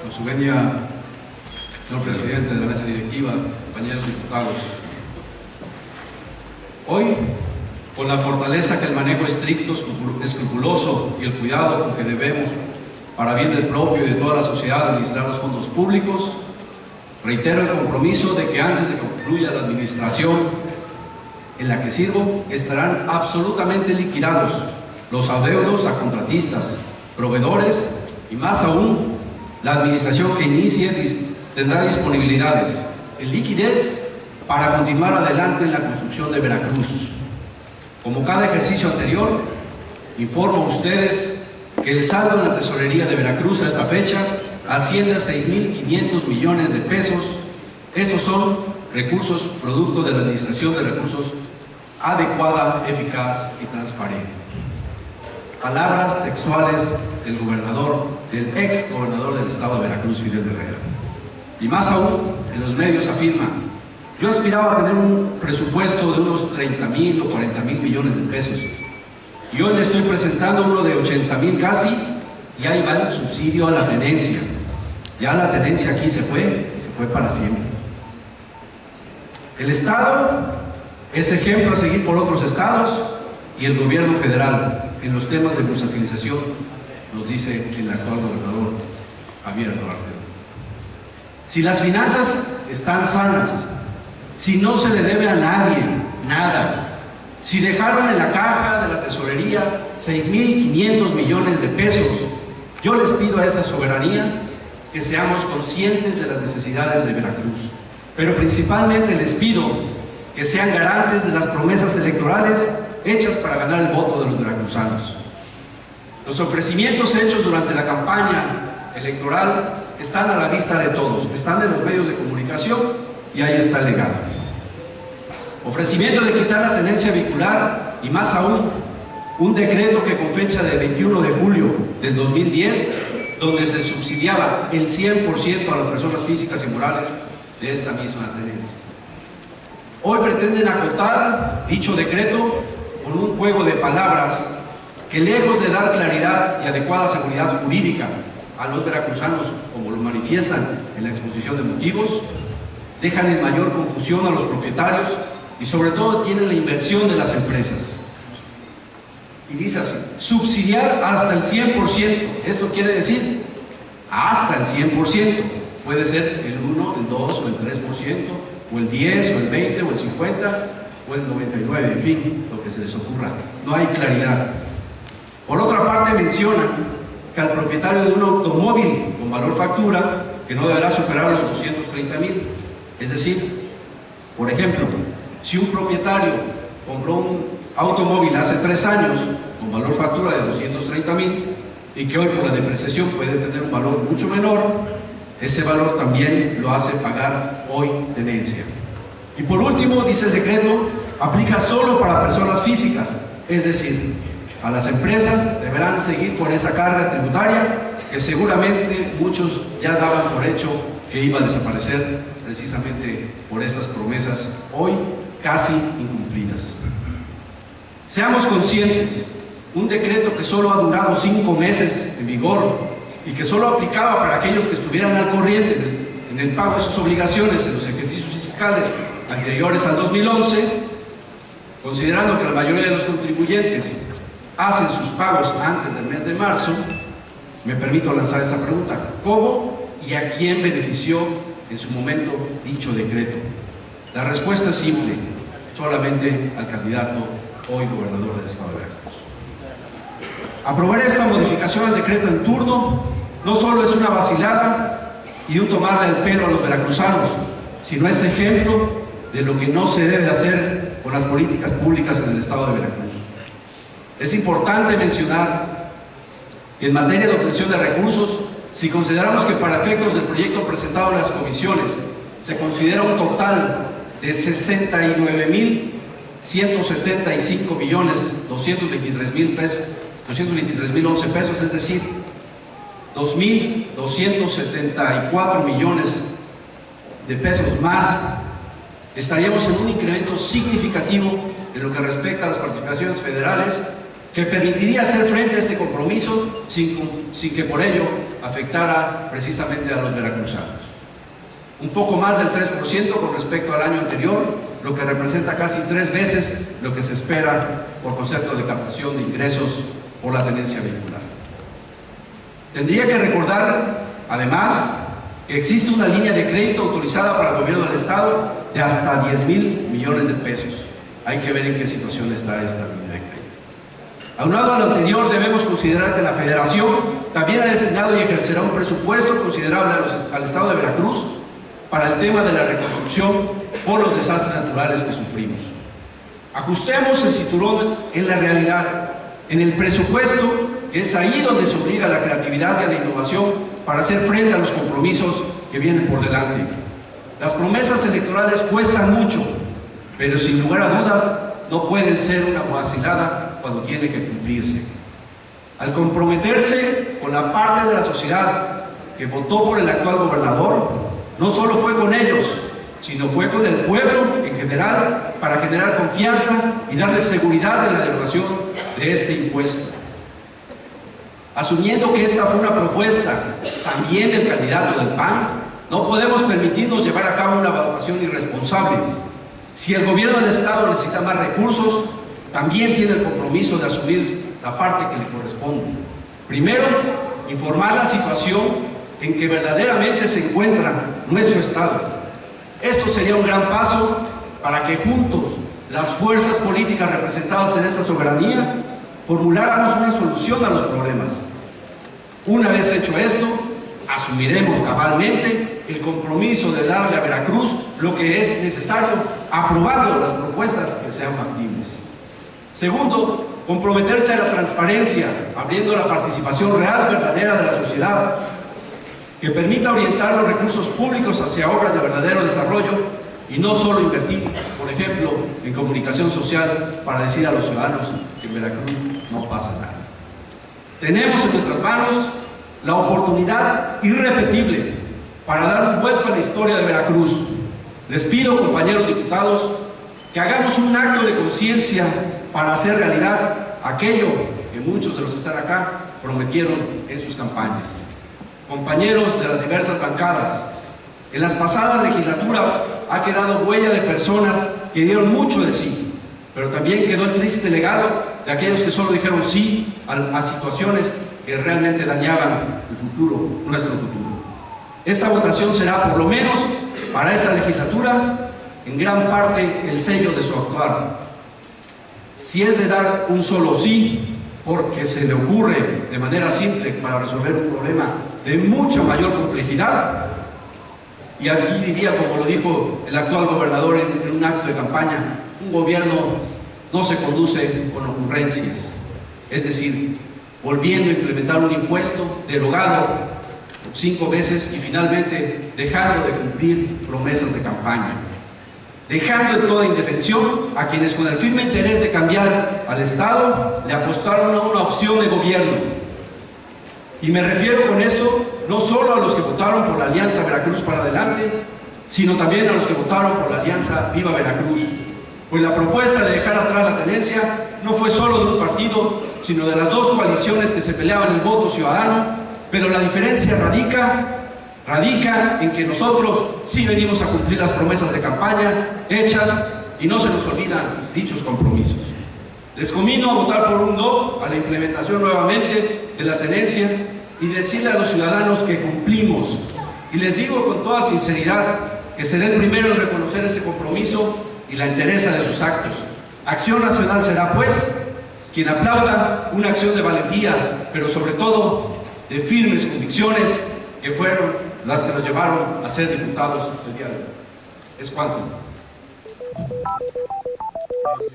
Con su venia, señor presidente de la mesa directiva, compañeros diputados, hoy, con la fortaleza que el manejo estricto, escrupuloso y el cuidado con que debemos, para bien del propio y de toda la sociedad, administrar los fondos públicos, reitero el compromiso de que antes de que concluya la administración en la que sirvo, estarán absolutamente liquidados los adeudos a contratistas, proveedores y más aún, la administración que inicie tendrá disponibilidades en liquidez para continuar adelante en la construcción de Veracruz. Como cada ejercicio anterior, informo a ustedes que el saldo en la tesorería de Veracruz a esta fecha asciende a 6.500 millones de pesos. Estos son recursos producto de la administración de recursos adecuada, eficaz y transparente. Palabras textuales del ex gobernador del estado de Veracruz, Fidel Herrera. Y más aún, en los medios afirma: yo aspiraba a tener un presupuesto de unos 30.000 o 40.000 millones de pesos, y hoy le estoy presentando uno de 80.000 casi, y ahí va el subsidio a la tenencia. Ya la tenencia aquí se fue para siempre. El estado es ejemplo a seguir por otros estados y el gobierno federal en los temas de bursatilización, nos dice el actual gobernador Javier Duarte. Si las finanzas están sanas, si no se le debe a nadie nada, si dejaron en la caja de la tesorería 6.500 millones de pesos, yo les pido a esta soberanía que seamos conscientes de las necesidades de Veracruz, pero principalmente les pido que sean garantes de las promesas electorales hechas para ganar el voto de los veracruzanos. Los ofrecimientos hechos durante la campaña electoral están a la vista de todos, están en los medios de comunicación y ahí está el legado. Ofrecimiento de quitar la tenencia vehicular y más aún, un decreto que con fecha del 21 de julio del 2010, donde se subsidiaba el 100% a las personas físicas y morales de esta misma tenencia. Hoy pretenden acotar dicho decreto con un juego de palabras que, lejos de dar claridad y adecuada seguridad jurídica a los veracruzanos, como lo manifiestan en la exposición de motivos, dejan en mayor confusión a los propietarios y sobre todo tienen la inversión de las empresas. Y dice así: subsidiar hasta el 100%. Esto quiere decir hasta el 100%. Puede ser el 1, el 2 o el 3%, o el 10 o el 20 o el 50 o el 99, en fin, lo que se les ocurra. No hay claridad. Por otra parte, mencionan que al propietario de un automóvil con valor factura, que no deberá superar los 230.000, es decir, por ejemplo, si un propietario compró un automóvil hace 3 años con valor factura de 230.000 y que hoy por la depreciación puede tener un valor mucho menor, ese valor también lo hace pagar hoy tenencia. Y por último, dice el decreto, aplica solo para personas físicas, es decir, a las empresas deberán seguir con esa carga tributaria que seguramente muchos ya daban por hecho que iba a desaparecer precisamente por estas promesas hoy casi incumplidas. Seamos conscientes, un decreto que solo ha durado 5 meses en vigor y que solo aplicaba para aquellos que estuvieran al corriente en el pago de sus obligaciones en los ejercicios fiscales anteriores al 2011, considerando que la mayoría de los contribuyentes hacen sus pagos antes del mes de marzo, me permito lanzar esta pregunta: ¿cómo y a quién benefició en su momento dicho decreto? La respuesta es simple: solamente al candidato hoy gobernador del estado de Veracruz. Aprobar esta modificación al decreto en turno no solo es una vacilada y un tomarle el pelo a los veracruzanos, sino es ejemplo de lo que no se debe hacer con las políticas públicas en el estado de Veracruz. Es importante mencionar que en materia de obtención de recursos, si consideramos que para efectos del proyecto presentado en las comisiones se considera un total de 69.175.223.000 pesos, 223.011 pesos, es decir, 2.274 millones de pesos más, estaríamos en un incremento significativo en lo que respecta a las participaciones federales que permitiría hacer frente a este compromiso sin que por ello afectara precisamente a los veracruzanos. Un poco más del 3% con respecto al año anterior, lo que representa casi 3 veces lo que se espera por concepto de captación de ingresos por la tenencia vehicular. Tendría que recordar, además, que existe una línea de crédito autorizada para el gobierno del Estado de hasta 10,000 millones de pesos. Hay que ver en qué situación está esta línea de crédito. Aunado a lo anterior, debemos considerar que la Federación también ha destinado y ejercerá un presupuesto considerable al Estado de Veracruz para el tema de la reconstrucción por los desastres naturales que sufrimos. Ajustemos el cinturón en la realidad, en el presupuesto, que es ahí donde se obliga a la creatividad y a la innovación para hacer frente a los compromisos que vienen por delante. Las promesas electorales cuestan mucho, pero sin lugar a dudas no pueden ser una vacilada cuando tiene que cumplirse. Al comprometerse con la parte de la sociedad que votó por el actual gobernador, no solo fue con ellos, sino fue con el pueblo en general para generar confianza y darle seguridad en la derogación de este impuesto. Asumiendo que esta fue una propuesta también del candidato del PAN, no podemos permitirnos llevar a cabo una evaluación irresponsable. Si el gobierno del Estado necesita más recursos, también tiene el compromiso de asumir la parte que le corresponde. Primero, informar la situación en que verdaderamente se encuentra nuestro Estado. Esto sería un gran paso para que juntos, las fuerzas políticas representadas en esta soberanía, formuláramos una solución a los problemas. Una vez hecho esto, asumiremos cabalmente el compromiso de darle a Veracruz lo que es necesario, aprobando las propuestas que sean factibles. Segundo, comprometerse a la transparencia, abriendo la participación real, verdadera de la sociedad, que permita orientar los recursos públicos hacia obras de verdadero desarrollo y no solo invertir, por ejemplo, en comunicación social para decir a los ciudadanos que en Veracruz no pasa nada. Tenemos en nuestras manos la oportunidad irrepetible para dar un vuelco a la historia de Veracruz. Les pido, compañeros diputados, que hagamos un acto de conciencia para hacer realidad aquello que muchos de los que están acá prometieron en sus campañas. Compañeros de las diversas bancadas, en las pasadas legislaturas ha quedado huella de personas que dieron mucho de sí, pero también quedó el triste legado de aquellos que solo dijeron sí a situaciones que realmente dañaban el futuro, nuestro futuro. Esta votación será, por lo menos para esta legislatura, en gran parte el sello de su actuar. Si es de dar un solo sí, porque se le ocurre de manera simple para resolver un problema de mucha mayor complejidad, y aquí diría, como lo dijo el actual gobernador en un acto de campaña, un gobierno no se conduce con ocurrencias, es decir, volviendo a implementar un impuesto derogado 5 veces y finalmente dejando de cumplir promesas de campaña, dejando en toda indefensión a quienes con el firme interés de cambiar al Estado le apostaron a una opción de gobierno. Y me refiero con esto no solo a los que votaron por la Alianza Veracruz para Adelante, sino también a los que votaron por la Alianza Viva Veracruz. Pues la propuesta de dejar atrás la tenencia no fue solo de un partido, sino de las dos coaliciones que se peleaban el voto ciudadano, pero la diferencia radica en que nosotros sí venimos a cumplir las promesas de campaña hechas y no se nos olvidan dichos compromisos. Les conmino a votar por un no a la implementación nuevamente de la tenencia y decirle a los ciudadanos que cumplimos. Y les digo con toda sinceridad que seré el primero en reconocer ese compromiso y la entereza de sus actos. Acción Nacional será, pues, quien aplauda una acción de valentía, pero sobre todo de firmes convicciones que fueron las que nos llevaron a ser diputados el día de hoy. Es cuanto. Gracias.